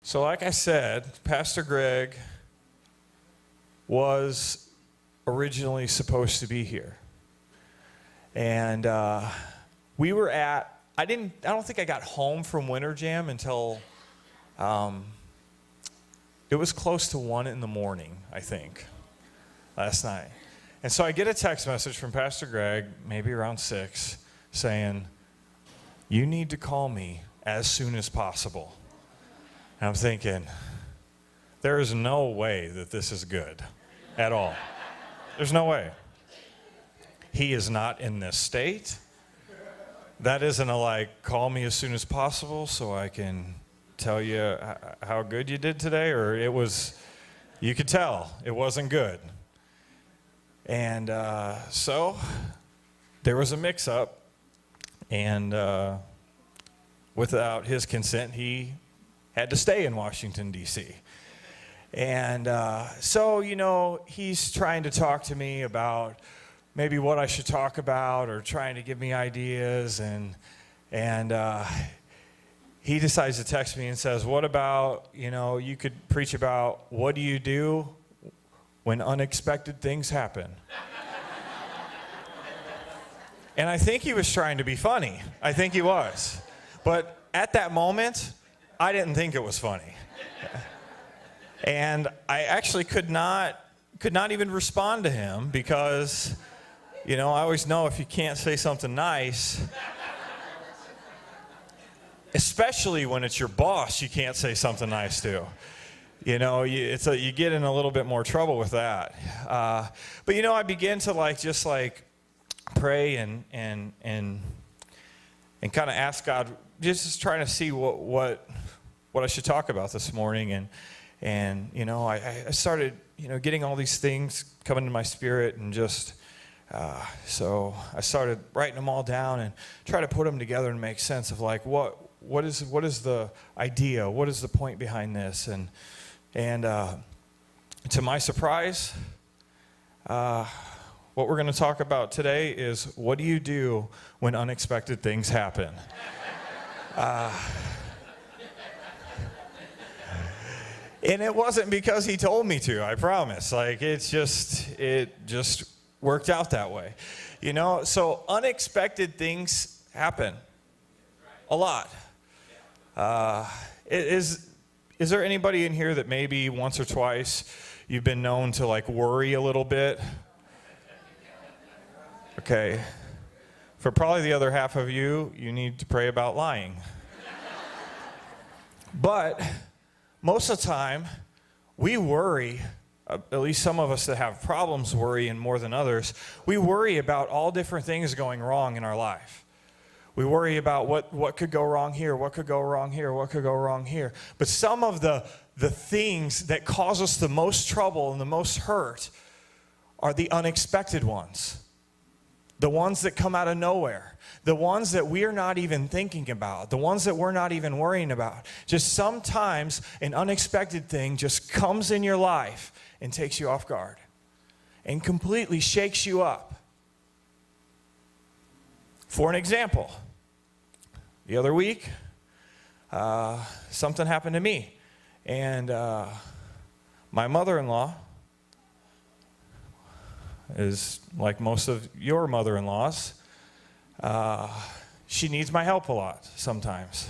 So like I said, Pastor Greg was originally supposed to be here. And we were at, I don't think I got home from Winter Jam until it was close to 1 in the morning, I think, last night. And so I get a text message from Pastor Greg, maybe around 6, saying, "You need to call me as soon as possible." And I'm thinking, there is no way that this is good at all. There's no way. He is not in this state. That isn't a call me as soon as possible so I can tell you how good you did today, or you could tell it wasn't good. And so there was a mix-up, and without his consent, he had to stay in Washington, D.C. And so, he's trying to talk to me about maybe what I should talk about or trying to give me ideas. And he decides to text me and says, what about, you could preach about what do you do when unexpected things happen? And I think he was trying to be funny. I think he was. But at that moment, I didn't think it was funny. And I actually could not even respond to him because, I always know if you can't say something nice, especially when it's your boss, you can't say something nice to. You get in a little bit more trouble with that. But I begin to pray and kind of ask God, just trying to see what I should talk about this morning. And I started, getting all these things coming to my spirit, and so I started writing them all down and try to put them together and make sense of what is the idea, what is the point behind this, and to my surprise, what we're going to talk about today is what do you do when unexpected things happen? And it wasn't because he told me to, I promise. It just worked out that way. So unexpected things happen a lot. Is there anybody in here that maybe once or twice you've been known to worry a little bit? Okay. For probably the other half of you, you need to pray about lying. But most of the time, we worry, at least some of us that have problems worrying more than others, we worry about all different things going wrong in our life. We worry about what could go wrong here, what could go wrong here, what could go wrong here. But some of the things that cause us the most trouble and the most hurt are the unexpected ones. The ones that come out of nowhere. The ones that we're not even thinking about. The ones that we're not even worrying about. Just sometimes an unexpected thing just comes in your life and takes you off guard. And completely shakes you up. For an example, the other week, something happened to me. And my mother-in-law is like most of your mother-in-laws. She needs my help a lot sometimes,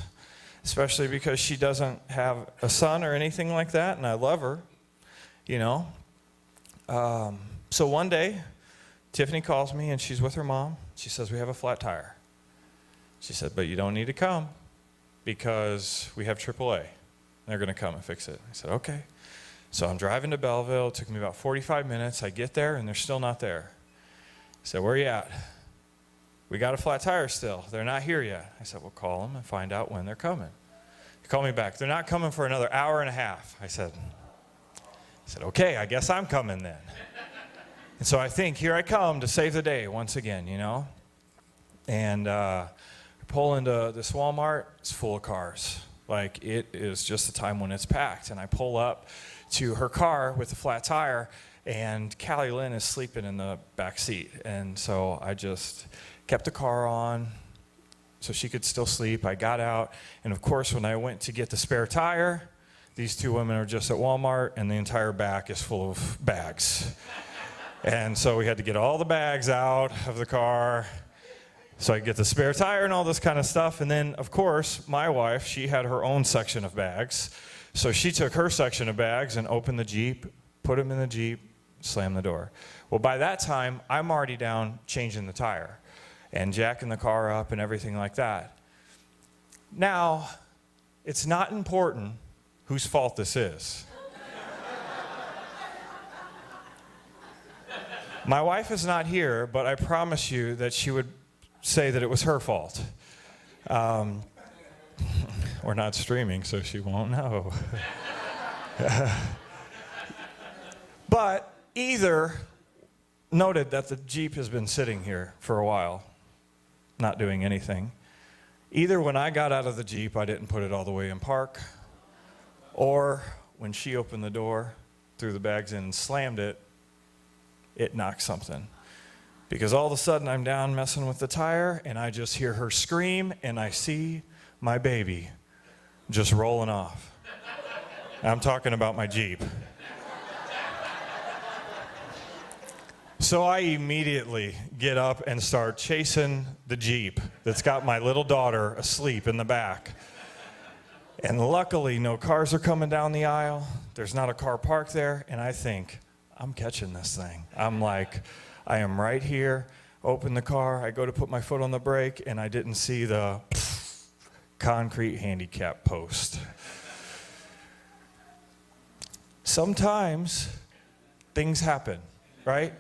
especially because she doesn't have a son or anything like that, and I love her, So one day, Tiffany calls me, and she's with her mom. She says, we have a flat tire. She said, but you don't need to come because we have AAA. They're going to come and fix it. I said, okay. So I'm driving to Belleville. It took me about 45 minutes. I get there, and they're still not there. I said, where are you at? We got a flat tire still. They're not here yet. I said, well, call them and find out when they're coming. They called me back. They're not coming for another hour and a half. I said, okay, I guess I'm coming then. And so I think, here I come to save the day once again, And I pull into this Walmart. It's full of cars. It is just the time when it's packed. And I pull up to her car with a flat tire, and Callie Lynn is sleeping in the back seat. And so I just kept the car on so she could still sleep. I got out, and of course, when I went to get the spare tire, these two women are just at Walmart, and the entire back is full of bags. And so we had to get all the bags out of the car so I could get the spare tire and all this kind of stuff. And then, of course, my wife, she had her own section of bags. So she took her section of bags and opened the Jeep, put them in the Jeep, slammed the door. Well, by that time, I'm already down changing the tire and jacking the car up and everything like that. Now, it's not important whose fault this is. My wife is not here, but I promise you that she would say that it was her fault. We're not streaming, so she won't know. But either noted that the Jeep has been sitting here for a while, not doing anything. Either when I got out of the Jeep, I didn't put it all the way in park, or when she opened the door, threw the bags in and slammed it, it knocked something. Because all of a sudden I'm down messing with the tire, and I just hear her scream, and I see my baby just rolling off. I'm talking about my Jeep. So I immediately get up and start chasing the Jeep that's got my little daughter asleep in the back. And luckily, no cars are coming down the aisle. There's not a car parked there. And I think, I'm catching this thing. I'm like, I am right here. Open the car. I go to put my foot on the brake, and I didn't see the concrete handicap post. Sometimes things happen, right?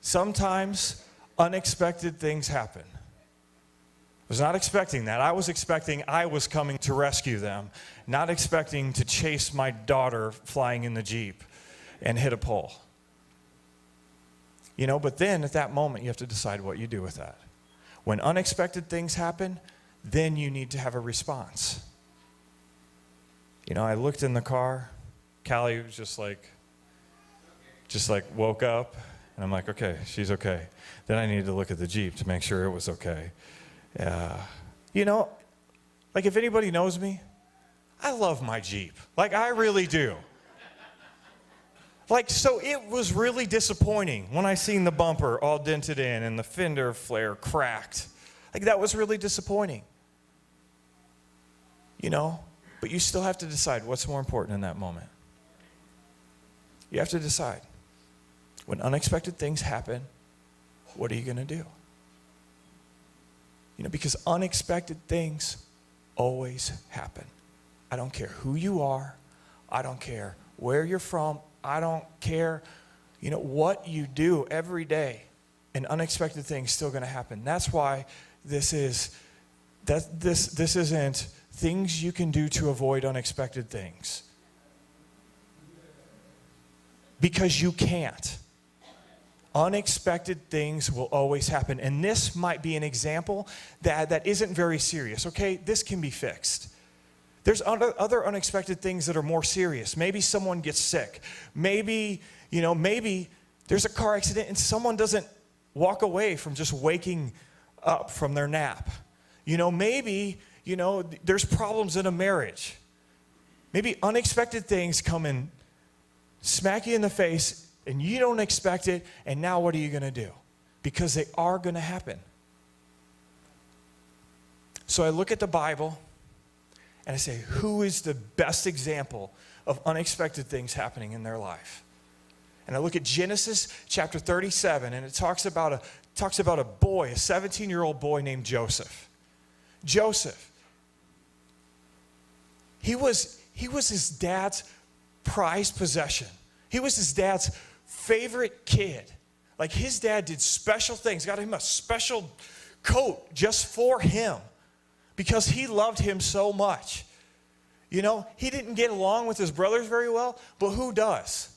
Sometimes unexpected things happen. I was not expecting that. I was expecting I was coming to rescue them, not expecting to chase my daughter flying in the Jeep and hit a pole. You know, but then at that moment, you have to decide what you do with that. When unexpected things happen, then you need to have a response. You know, I looked in the car. Callie was just like woke up. And I'm like, okay, she's okay. Then I needed to look at the Jeep to make sure it was okay. You know, like if anybody knows me, I love my Jeep. Like I really do. Like, so it was really disappointing when I seen the bumper all dented in and the fender flare cracked. Like that was really disappointing. You know, but you still have to decide what's more important in that moment. You have to decide. When unexpected things happen, what are you going to do? You know, because unexpected things always happen. I don't care who you are. I don't care where you're from. I don't care, you know, what you do every day. An unexpected thing's still going to happen. That's why this isn't things you can do to avoid unexpected things. Because you can't. Unexpected things will always happen. And this might be an example that isn't very serious, okay? This can be fixed. There's other unexpected things that are more serious. Maybe someone gets sick. Maybe there's a car accident and someone doesn't walk away from just waking up from their nap. You know, maybe, there's problems in a marriage. Maybe unexpected things come and smack you in the face and you don't expect it, and now what are you going to do? Because they are going to happen. So I look at the Bible, and I say, who is the best example of unexpected things happening in their life? And I look at Genesis chapter 37, and it talks about a boy, a 17-year-old boy named Joseph. Joseph. He was his dad's prized possession. He was his dad's favorite kid. Like his dad did special things, got him a special coat just for him because he loved him so much. You know, he didn't get along with his brothers very well, but who does?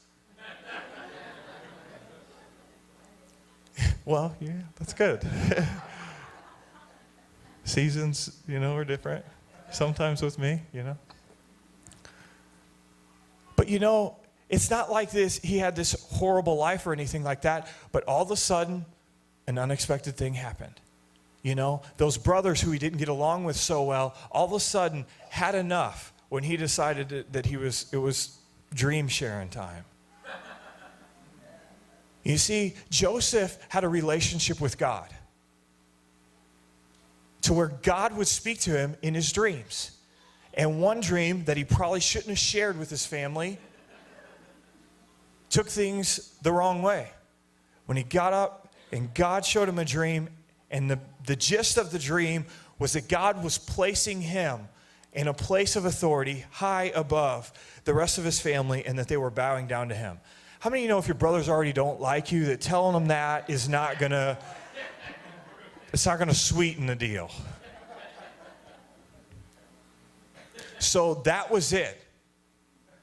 Well, yeah, that's good. Seasons, are different. Sometimes with me, But it's not like this, he had this horrible life or anything like that, but all of a sudden, an unexpected thing happened. Those brothers who he didn't get along with so well, all of a sudden had enough, when he decided that it was dream sharing time. You see, Joseph had a relationship with God to where God would speak to him in his dreams. And one dream that he probably shouldn't have shared with his family took things the wrong way. When he got up and God showed him a dream, and the gist of the dream was that God was placing him in a place of authority high above the rest of his family, and that they were bowing down to him. How many of you know if your brothers already don't like you, that telling them that is not gonna, it's not gonna sweeten the deal? So that was it.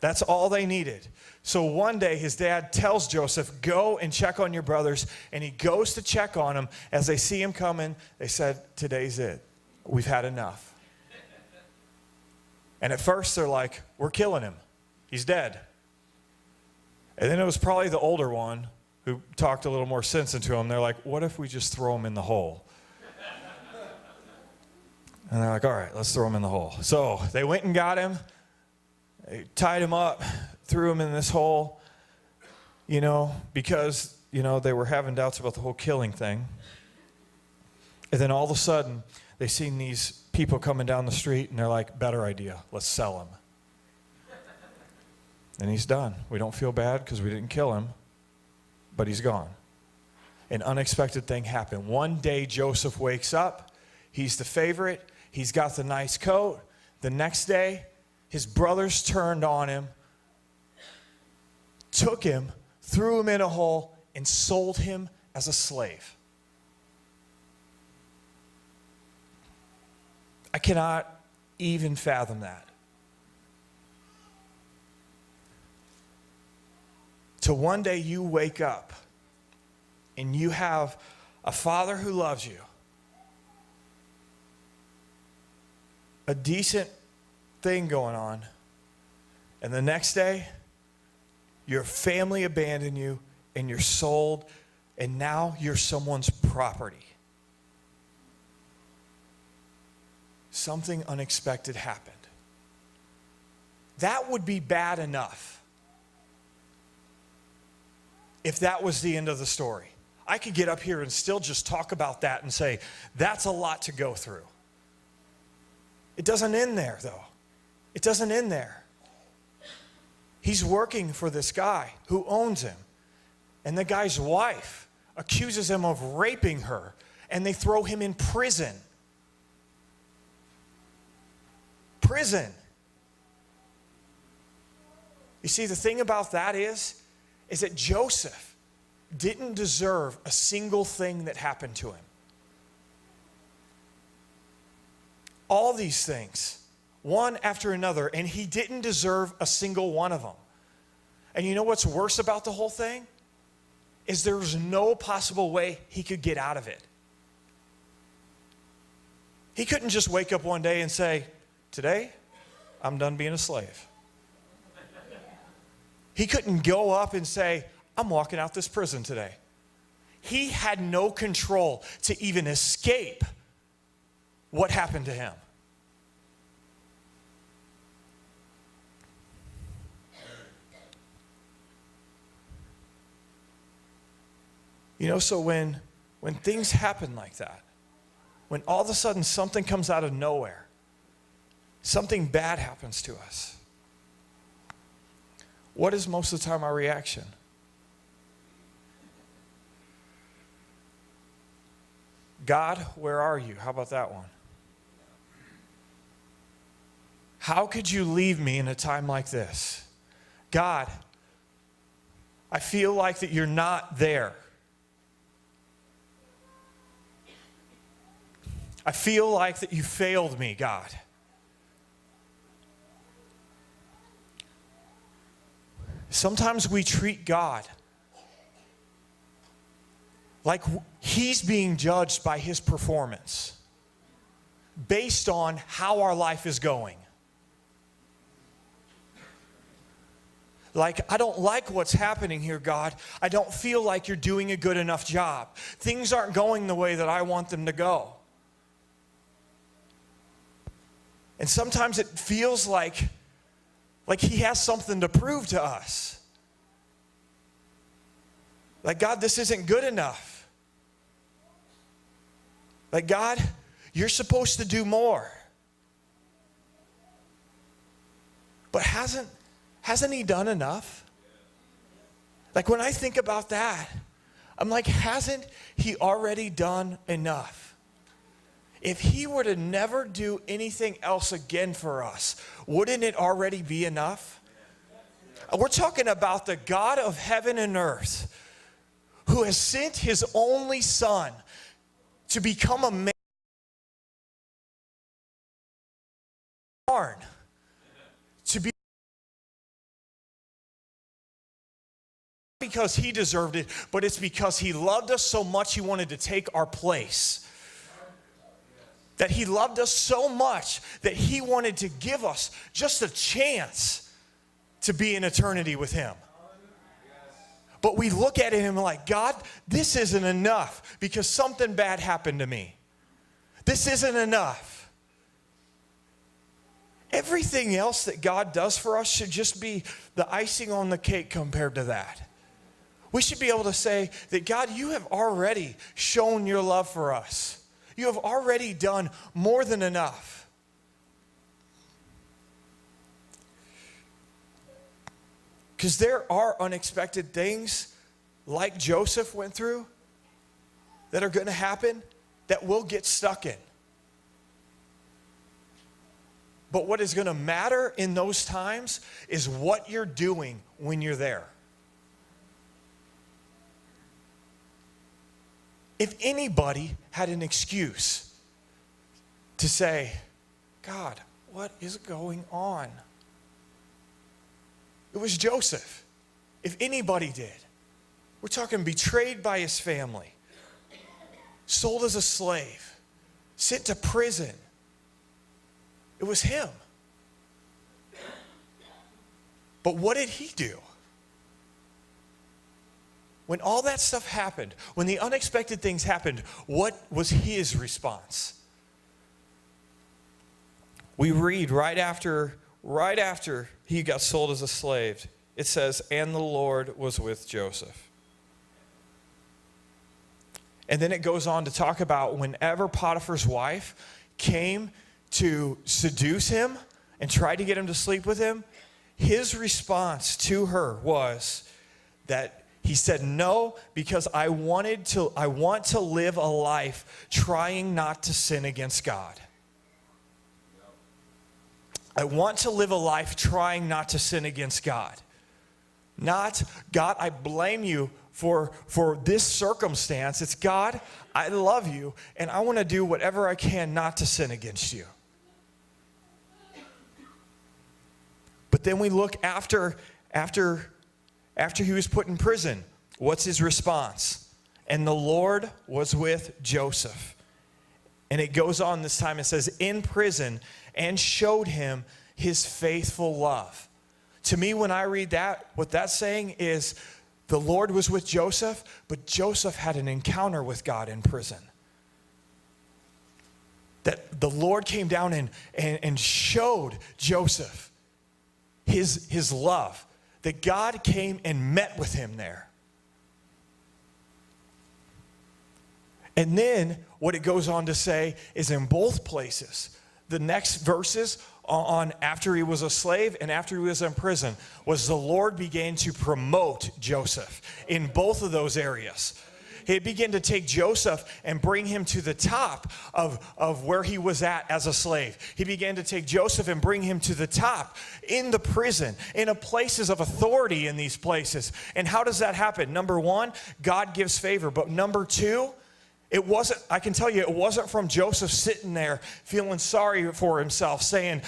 That's all they needed. So one day his dad tells Joseph, go and check on your brothers. And he goes to check on them. As they see him coming, they said, today's it. We've had enough. And at first they're like, we're killing him. He's dead. And then it was probably the older one who talked a little more sense into him. They're like, what if we just throw him in the hole? And they're like, all right, let's throw him in the hole. So they went and got him. They tied him up, threw him in this hole, because, they were having doubts about the whole killing thing. And then all of a sudden, they seen these people coming down the street, and they're like, better idea, let's sell him. And he's done. We don't feel bad because we didn't kill him, but he's gone. An unexpected thing happened. One day, Joseph wakes up. He's the favorite. He's got the nice coat. The next day, his brothers turned on him, took him, threw him in a hole, and sold him as a slave. I cannot even fathom that. To one day you wake up and you have a father who loves you, a decent thing going on, and the next day your family abandoned you and you're sold, and now you're someone's property. Something unexpected happened. That would be bad enough if that was the end of the story. I could get up here and still just talk about that and say, that's a lot to go through. It doesn't end there, though. It doesn't end there. He's working for this guy who owns him. And the guy's wife accuses him of raping her. And they throw him in prison. Prison. You see, the thing about that is that Joseph didn't deserve a single thing that happened to him. All these things, one after another, and he didn't deserve a single one of them. And you know what's worse about the whole thing? Is there's no possible way he could get out of it. He couldn't just wake up one day and say, today, I'm done being a slave. He couldn't go up and say, I'm walking out this prison today. He had no control to even escape what happened to him. So when things happen like that, when all of a sudden something comes out of nowhere, something bad happens to us, what is most of the time our reaction? God, where are you? How about that one? How could you leave me in a time like this? God, I feel like that you're not there. I feel like that you failed me, God. Sometimes we treat God like he's being judged by his performance based on how our life is going. Like, I don't like what's happening here, God. I don't feel like you're doing a good enough job. Things aren't going the way that I want them to go. And sometimes it feels like he has something to prove to us. Like, God, this isn't good enough. Like, God, you're supposed to do more. But hasn't he done enough? Like, when I think about that, I'm like, hasn't he already done enough? If he were to never do anything else again for us, wouldn't it already be enough? We're talking about the God of heaven and earth who has sent his only son to become a man to be because he deserved it, but it's because he loved us so much he wanted to take our place. That he loved us so much that he wanted to give us just a chance to be in eternity with him. But we look at it and we're like, God, this isn't enough because something bad happened to me. This isn't enough. Everything else that God does for us should just be the icing on the cake compared to that. We should be able to say that, God, you have already shown your love for us. You have already done more than enough. Because there are unexpected things like Joseph went through that are going to happen that we'll get stuck in. But what is going to matter in those times is what you're doing when you're there. If anybody had an excuse to say, God, what is going on? It was Joseph. If anybody did. We're talking betrayed by his family, sold as a slave, sent to prison. It was him. But what did he do? When all that stuff happened, when the unexpected things happened, what was his response? We read right after he got sold as a slave, it says, and the Lord was with Joseph. And then it goes on to talk about whenever Potiphar's wife came to seduce him and tried to get him to sleep with him, his response to her was that he said, no, because I want to live a life trying not to sin against God. I want to live a life trying not to sin against God. Not, God, I blame you for this circumstance. It's, God, I love you, and I want to do whatever I can not to sin against you. But then we look after he was put in prison, what's his response? And the Lord was with Joseph. And it goes on this time, it says, in prison, and showed him his faithful love. To me, when I read that, what that's saying is the Lord was with Joseph, but Joseph had an encounter with God in prison. That the Lord came down and showed Joseph his love. That God came and met with him there. And then what it goes on to say is in both places, the next verses on after he was a slave and after he was in prison, was the Lord began to promote Joseph in both of those areas. He began to take Joseph and bring him to the top of where he was at as a slave. He began to take Joseph and bring him to the top in the prison, in a places of authority in these places. And how does that happen? Number one, God gives favor. But number two, I can tell you, it wasn't from Joseph sitting there feeling sorry for himself, saying,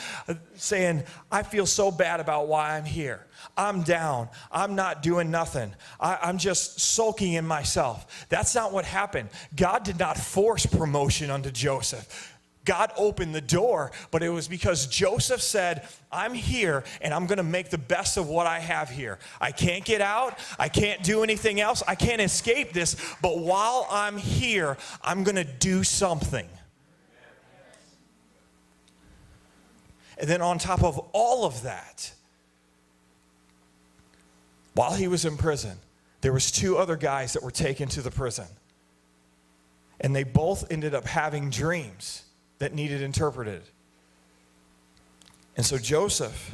I feel so bad about why I'm here. I'm down. I'm not doing nothing. I'm just sulking in myself. That's not what happened. God did not force promotion unto Joseph. God opened the door, but it was because Joseph said, I'm here and I'm going to make the best of what I have here. I can't get out. I can't do anything else. I can't escape this. But while I'm here, I'm going to do something. And then on top of all of that, while he was in prison, there was 2 other guys that were taken to the prison. And they both ended up having dreams that needed interpreted. And so Joseph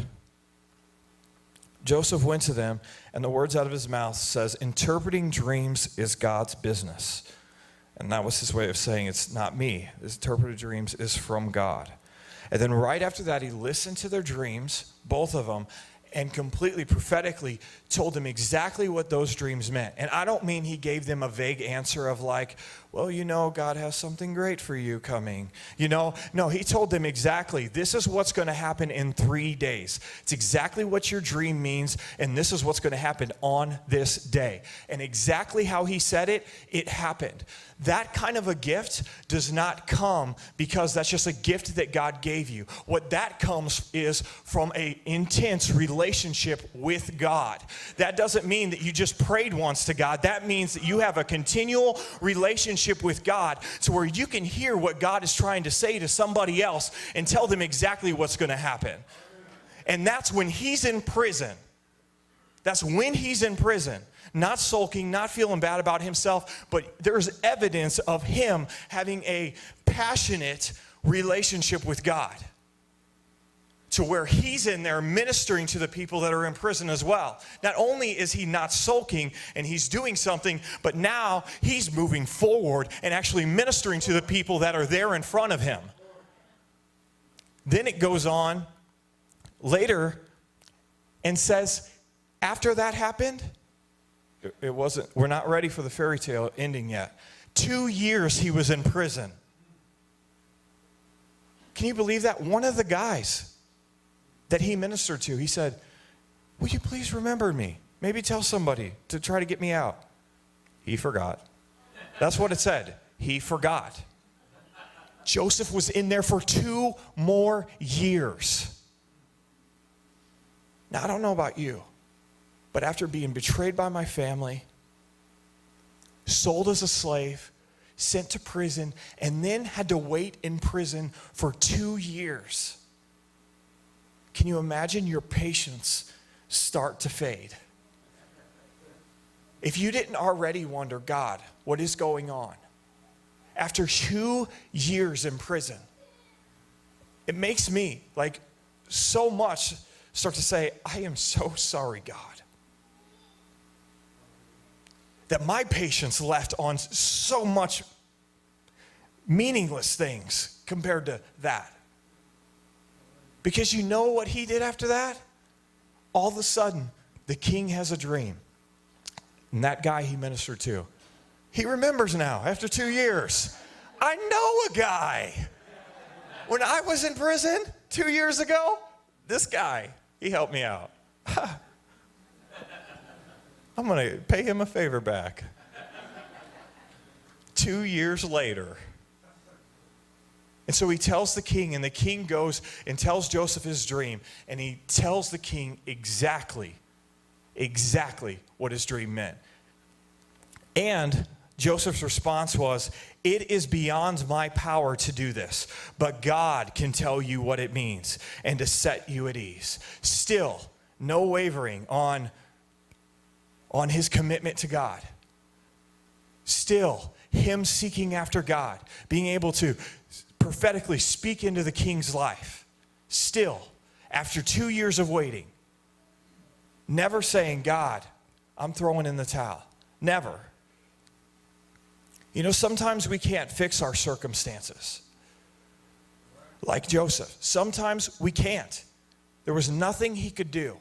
went to them, and the words out of his mouth says, interpreting dreams is God's business. And that was his way of saying, it's not me. This interpreted dreams is from God. And then right after that, he listened to their dreams, both of them, and completely prophetically told them exactly what those dreams meant. And I don't mean he gave them a vague answer of like, well, you know, God has something great for you coming. You know, no, he told them exactly, this is what's going to happen in 3 days. It's exactly what your dream means, and this is what's going to happen on this day. And exactly how he said it, it happened. That kind of a gift does not come because that's just a gift that God gave you. What that comes is from an intense relationship with God. That doesn't mean that you just prayed once to God. That means that you have a continual relationship with God to where you can hear what God is trying to say to somebody else and tell them exactly what's going to happen. And that's when he's in prison. That's when he's in prison. Not sulking, not feeling bad about himself, but there's evidence of him having a passionate relationship with God, to where he's in there ministering to the people that are in prison as well. Not only is he not sulking and he's doing something, but now he's moving forward and actually ministering to the people that are there in front of him. Then it goes on later and says, after that happened, it wasn't, we're not ready for the fairy tale ending yet. 2 years he was in prison. Can you believe that? One of the guys that he ministered to, he said, will you please remember me? Maybe tell somebody to try to get me out. He forgot. That's what it said. He forgot. Joseph was in there for 2 more years. Now, I don't know about you, but after being betrayed by my family, sold as a slave, sent to prison, and then had to wait in prison for 2 years, can you imagine your patience start to fade? If you didn't already wonder, God, what is going on? After 2 years in prison, it makes me like so much start to say, I am so sorry, God, that my patience left on so much meaningless things compared to that. Because you know what he did after that? All of a sudden, the king has a dream. And that guy he ministered to, he remembers now after 2 years. I know a guy. When I was in prison 2 years ago, this guy, he helped me out. I'm going to pay him a favor back. 2 years later. And so he tells the king, and the king goes and tells Joseph his dream, and he tells the king exactly what his dream meant. And Joseph's response was, it is beyond my power to do this, but God can tell you what it means and to set you at ease. Still, no wavering on his commitment to God. Still, him seeking after God, being able to prophetically speak into the king's life. Still, after 2 years of waiting, never saying, God, I'm throwing in the towel. Never. You know, sometimes we can't fix our circumstances. Like Joseph. Sometimes we can't. There was nothing he could do.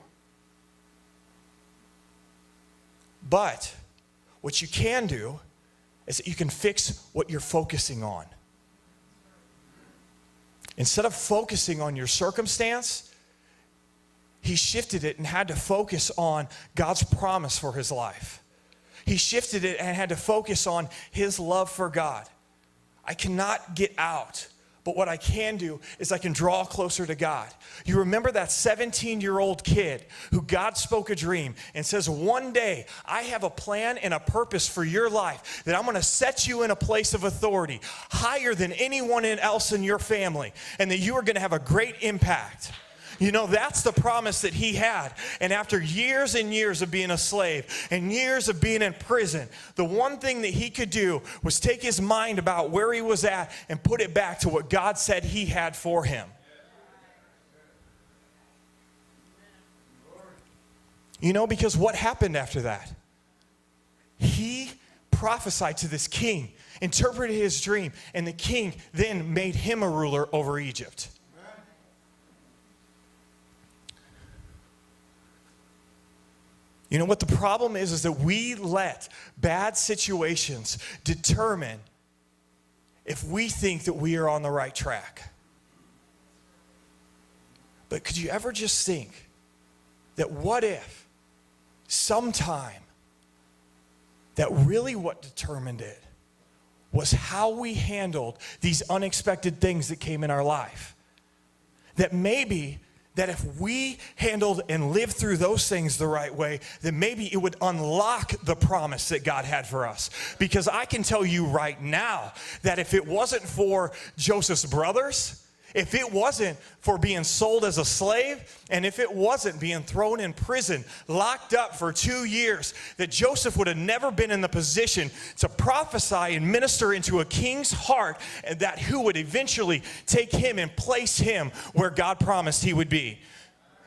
But what you can do is that you can fix what you're focusing on. Instead of focusing on your circumstance, he shifted it and had to focus on God's promise for his life. He shifted it and had to focus on his love for God. I cannot get out But what I can do is I can draw closer to God. You remember that 17-year-old kid who God spoke a dream and says, one day I have a plan and a purpose for your life, that I'm going to set you in a place of authority higher than anyone else in your family, and that you are going to have a great impact. You know, that's the promise that he had. And after years and years of being a slave and years of being in prison, the one thing that he could do was take his mind about where he was at and put it back to what God said he had for him. You know, because what happened after that? He prophesied to this king, interpreted his dream, and the king then made him a ruler over Egypt. You know what the problem is that we let bad situations determine if we think that we are on the right track. But could you ever just think that what if sometime that really what determined it was how we handled these unexpected things that came in our life? That maybe that if we handled and lived through those things the right way, then maybe it would unlock the promise that God had for us. Because I can tell you right now that if it wasn't for Joseph's brothers, if it wasn't for being sold as a slave, and if it wasn't being thrown in prison, locked up for 2 years, that Joseph would have never been in the position to prophesy and minister into a king's heart, and that who would eventually take him and place him where God promised he would be.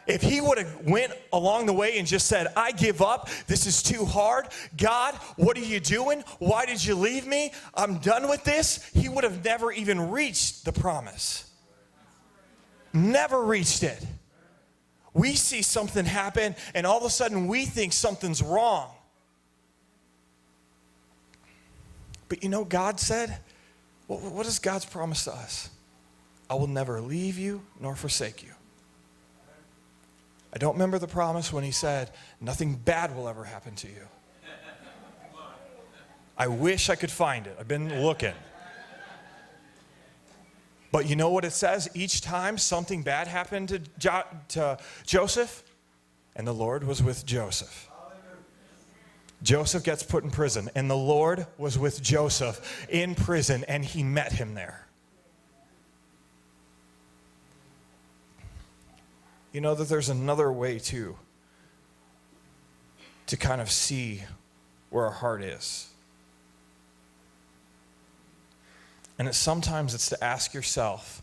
If he would have went along the way and just said, I give up, this is too hard, God, what are you doing? Why did you leave me? I'm done with this. He would have never even reached the promise. Never reached it. We see something happen and all of a sudden we think something's wrong. But you know, God said, what is God's promise to us? I will never leave you nor forsake you. I don't remember the promise when he said, nothing bad will ever happen to you. I wish I could find it. I've been looking. But you know what it says? Each time something bad happened to Joseph, and the Lord was with Joseph. Joseph gets put in prison, and the Lord was with Joseph in prison, and he met him there. You know that there's another way too to kind of see where our heart is. And sometimes it's to ask yourself,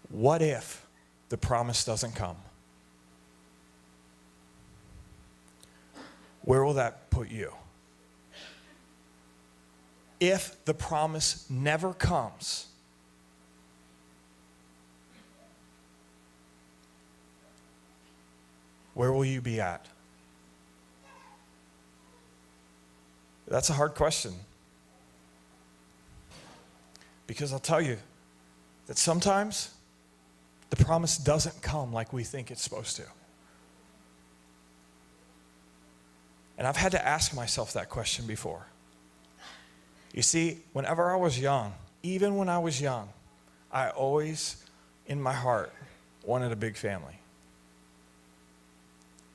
what if the promise doesn't come? Where will that put you? If the promise never comes, where will you be at? That's a hard question. Because I'll tell you that sometimes the promise doesn't come like we think it's supposed to. And I've had to ask myself that question before. You see, whenever I was young, even when I was young, I always, in my heart, wanted a big family.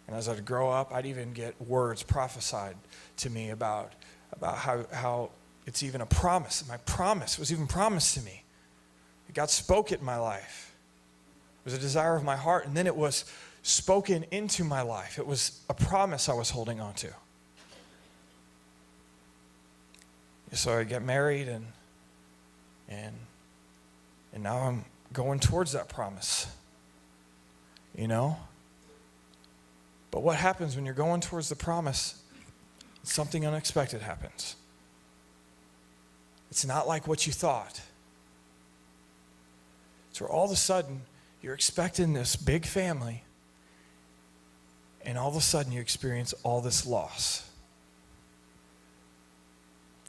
And as I'd grow up, I'd even get words prophesied to me about how it's even a promise. My promise was even promised to me. God spoke it in my life. It was a desire of my heart, and then it was spoken into my life. It was a promise I was holding on to. So I get married, and now I'm going towards that promise. You know? But what happens when you're going towards the promise? Something unexpected happens. It's not like what you thought. So all of a sudden, you're expecting this big family, and all of a sudden you experience all this loss.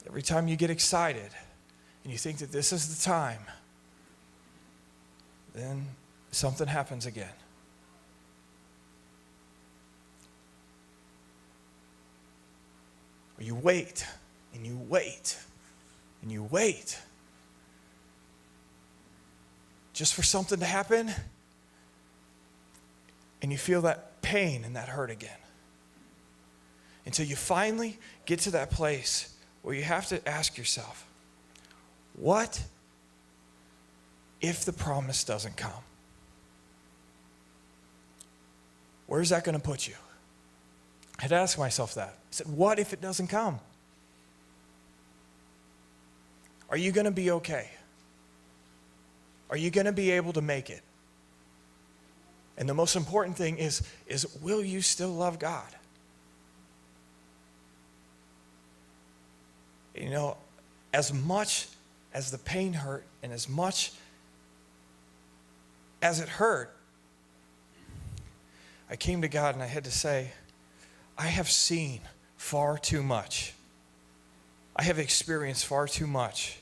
Every time you get excited and you think that this is the time, then something happens again. Or you wait, and you wait, and you wait. just for something to happen, and you feel that pain and that hurt again. Until you finally get to that place where you have to ask yourself, what if the promise doesn't come? Where's that going to put you? I had to ask myself that. I said, what if it doesn't come? Are you going to be okay? Are you going to be able to make it? And the most important thing is will you still love God? You know, as much as the pain hurt and as much as it hurt, I came to God and I had to say, I have seen far too much. I have experienced far too much.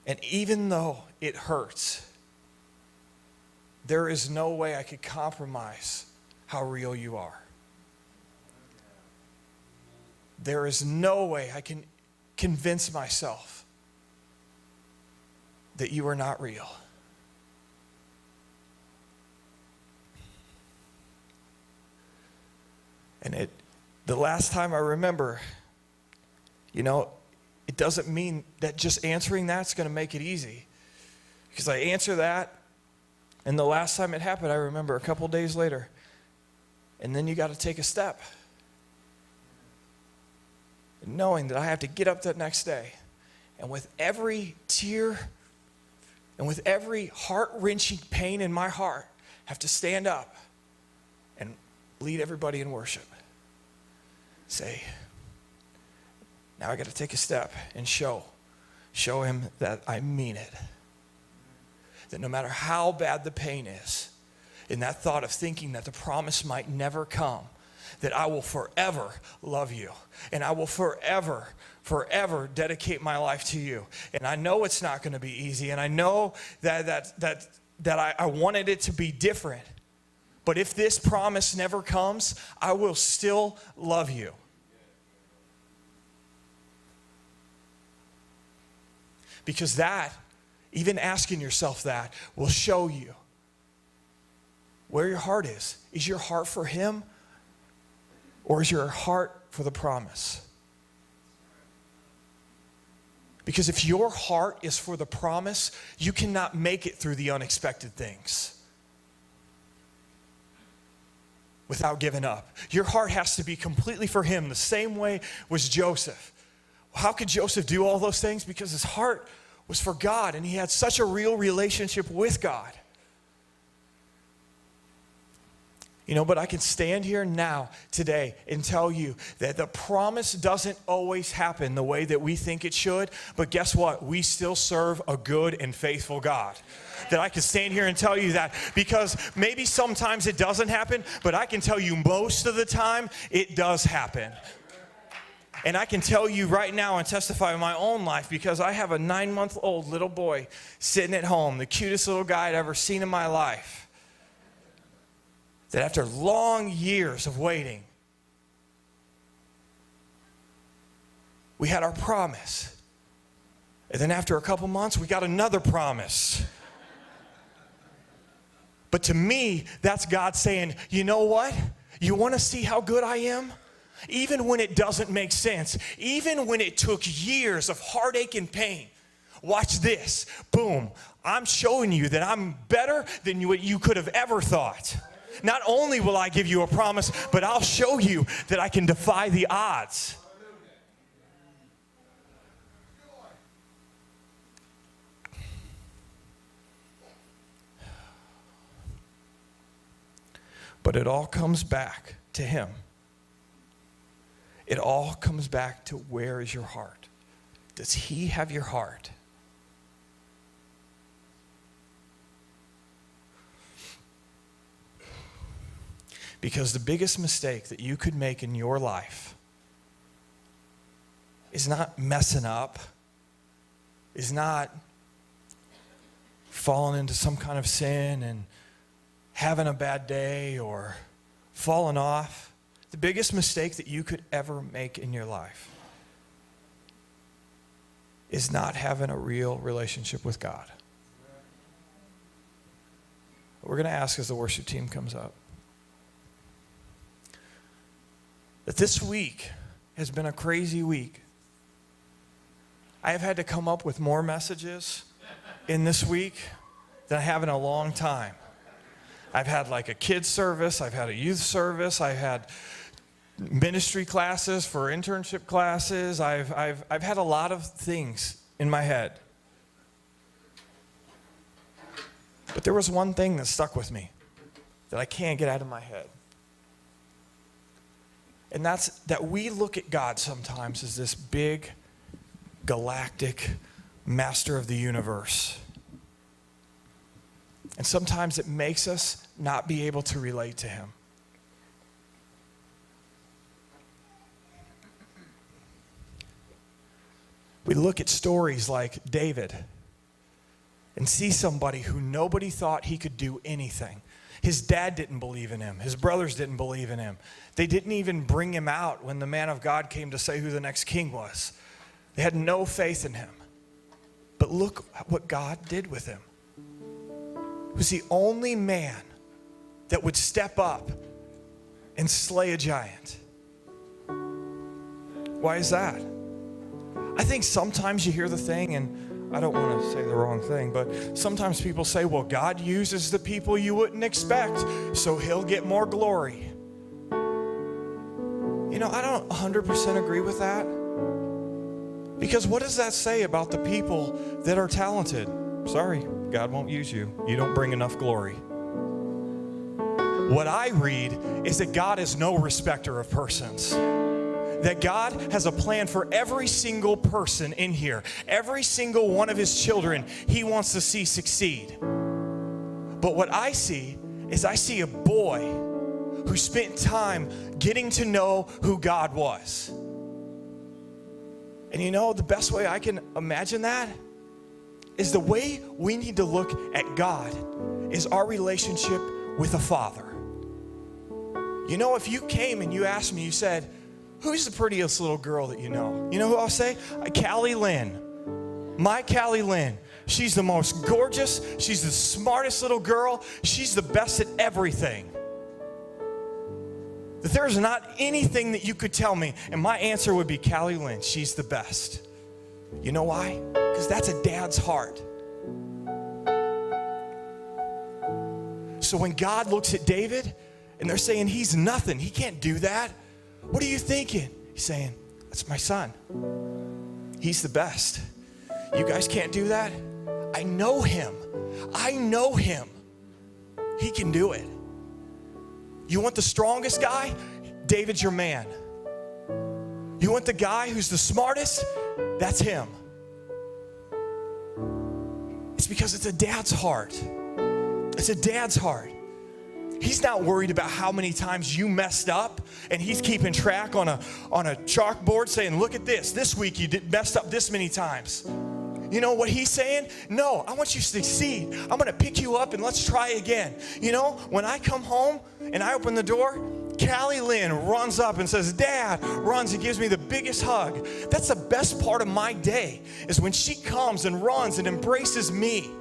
And even though it hurts, there is no way I could compromise how real you are. There is no way I can convince myself that you are not real. And the last time I remember, you know, it doesn't mean that just answering that's going to make it easy. Because I answer that, and the last time it happened, I remember a couple days later. And then you got to take a step. And knowing that I have to get up that next day. And with every tear and with every heart-wrenching pain in my heart, have to stand up and lead everybody in worship. Say, now I got to take a step and show him that I mean it. That no matter how bad the pain is, in that thought of thinking that the promise might never come, that I will forever love you. And I will forever dedicate my life to you. And I know it's not going to be easy. And I know that I wanted it to be different. But if this promise never comes, I will still love you. Because that, even asking yourself that, will show you where your heart is. Is your heart for him? Or is your heart for the promise? Because if your heart is for the promise, you cannot make it through the unexpected things without giving up. Your heart has to be completely for him. The same way was Joseph. How could Joseph do all those things? Because his heart was for God, and he had such a real relationship with God. You know, but I can stand here now, today, and tell you that the promise doesn't always happen the way that we think it should, but guess what? We still serve a good and faithful God. That I can stand here and tell you that, because maybe sometimes it doesn't happen, but I can tell you most of the time it does happen. And I can tell you right now and testify in my own life, because I have a 9-month-old little boy sitting at home, the cutest little guy I'd ever seen in my life, that after long years of waiting, we had our promise. And then after a couple months, we got another promise. But to me, that's God saying, you know what? You want to see how good I am? Even when it doesn't make sense, even when it took years of heartache and pain, watch this. Boom. I'm showing you that I'm better than what you could have ever thought. Not only will I give you a promise, but I'll show you that I can defy the odds. But it all comes back to him. It all comes back to, where is your heart? Does he have your heart? Because the biggest mistake that you could make in your life is not messing up, is not falling into some kind of sin and having a bad day or falling off. The biggest mistake that you could ever make in your life is not having a real relationship with God. We're going to ask as the worship team comes up. That this week has been a crazy week. I have had to come up with more messages in this week than I have in a long time. I've had like a kids service, I've had a youth service, I've had ministry classes for internship classes. I've had a lot of things in my head. But there was one thing that stuck with me that I can't get out of my head. And that's that we look at God sometimes as this big, galactic master of the universe. And sometimes it makes us not be able to relate to him. We look at stories like David and see somebody who nobody thought he could do anything. His dad didn't believe in him. His brothers didn't believe in him. They didn't even bring him out when the man of God came to say who the next king was. They had no faith in him. But look at what God did with him. He was the only man that would step up and slay a giant. Why is that? I think sometimes you hear the thing, and I don't want to say the wrong thing, but sometimes people say, well, God uses the people you wouldn't expect, so he'll get more glory. You know, I don't 100% agree with that. Because what does that say about the people that are talented? Sorry, God won't use you. You don't bring enough glory. What I read is that God is no respecter of persons. That God has a plan for every single person in here. Every single one of his children he wants to see succeed. But what I see is I see a boy who spent time getting to know who God was. And you know, the best way I can imagine that is the way we need to look at God is our relationship with a father. You know, if you came and you asked me, you said, who's the prettiest little girl that you know? You know who I'll say? Callie Lynn. My Callie Lynn. She's the most gorgeous. She's the smartest little girl. She's the best at everything. That there's not anything that you could tell me, and my answer would be Callie Lynn. She's the best. You know why? Because that's a dad's heart. So when God looks at David, and they're saying he's nothing, he can't do that. What are you thinking? He's saying, that's my son. He's the best. You guys can't do that? I know him. I know him. He can do it. You want the strongest guy? David's your man. You want the guy who's the smartest? That's him. It's because it's a dad's heart. It's a dad's heart. He's not worried about how many times you messed up, and he's keeping track on a chalkboard saying, look at this. This week you messed up this many times. You know what he's saying? No, I want you to succeed. I'm going to pick you up and let's try again. You know, when I come home and I open the door, Callie Lynn runs up and says, Dad, runs and gives me the biggest hug. That's the best part of my day is when she comes and runs and embraces me.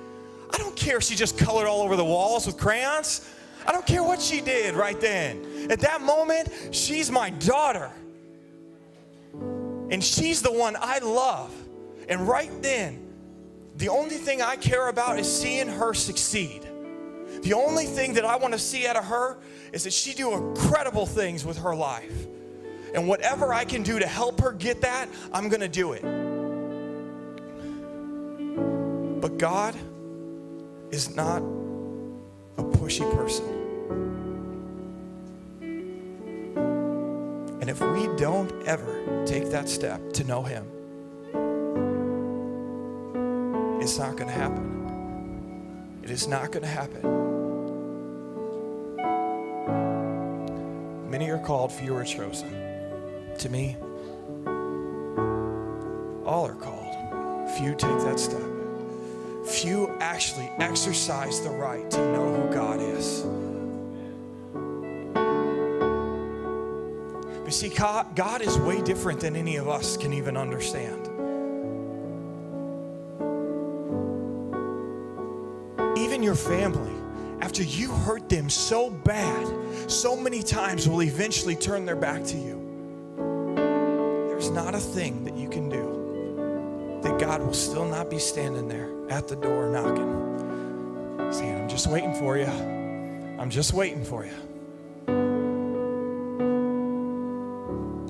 I don't care if she just colored all over the walls with crayons. I don't care what she did right then. At that moment, she's my daughter. And she's the one I love. And right then, the only thing I care about is seeing her succeed. The only thing that I want to see out of her is that she do incredible things with her life. And whatever I can do to help her get that, I'm going to do it. But God is not a pushy person. And if we don't ever take that step to know him, it's not going to happen. It is not going to happen. Many are called, few are chosen. To me, all are called. Few take that step. Few actually exercise the right to know who God is. But see, God is way different than any of us can even understand. Even your family, after you hurt them so bad, so many times will eventually turn their back to you. There's not a thing that you can do that God will still not be standing there at the door knocking, saying, I'm just waiting for you. I'm just waiting for you.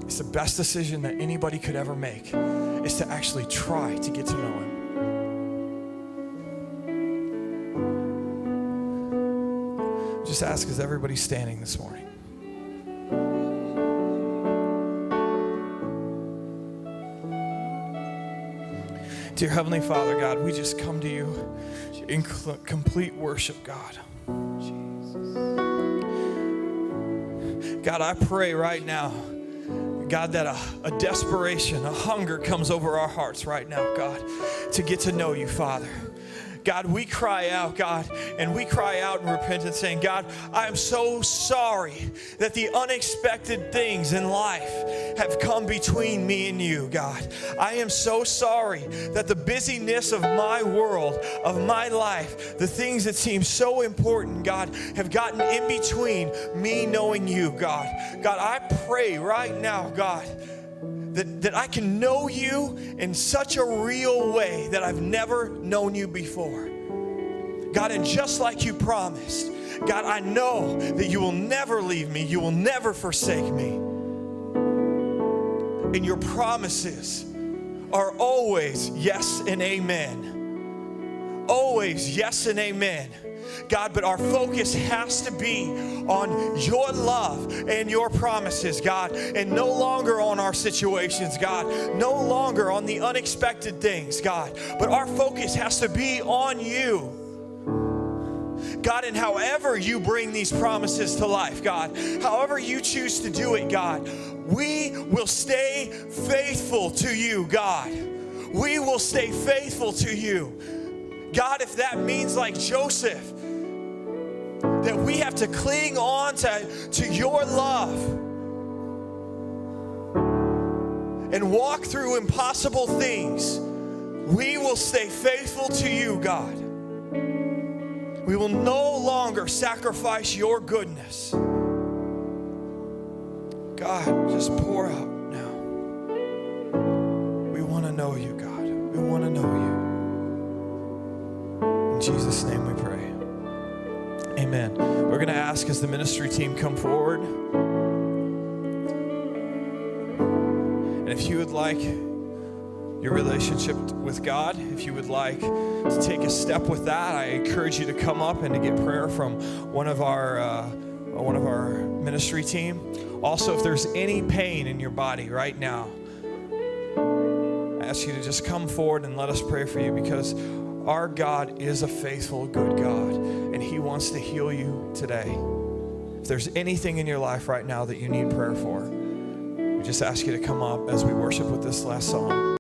It's the best decision that anybody could ever make, is to actually try to get to know him. Just ask, is everybody standing this morning? Dear Heavenly Father, God, we just come to you in complete worship, God. God, I pray right now, God, that a desperation, a hunger comes over our hearts right now, God, to get to know you, Father. God, we cry out, God, and we cry out in repentance saying, God, I am so sorry that the unexpected things in life have come between me and you, God. I am so sorry that the busyness of my world, of my life, the things that seem so important, God, have gotten in between me knowing you, God. God, I pray right now, God, that I can know you in such a real way that I've never known you before. God, and just like you promised, God, I know that you will never leave me. You will never forsake me. And your promises are always yes and amen. Always yes and amen. God, but our focus has to be on your love and your promises, God, and no longer on our situations, God, no longer on the unexpected things, God, but our focus has to be on you. God, and however you bring these promises to life, God, however you choose to do it, God, we will stay faithful to you, God. We will stay faithful to you. God, if that means like Joseph, that we have to cling on to your love and walk through impossible things, we will stay faithful to you, God. We will no longer sacrifice your goodness. God, just pour out now. We want to know you, God. We want to know you. In Jesus' name we pray. Amen. We're going to ask as the ministry team come forward. And if you would like your relationship with God, if you would like to take a step with that, I encourage you to come up and to get prayer from one of our ministry team. Also, if there's any pain in your body right now, I ask you to just come forward and let us pray for you, because our God is a faithful, good God, and he wants to heal you today. If there's anything in your life right now that you need prayer for, we just ask you to come up as we worship with this last song.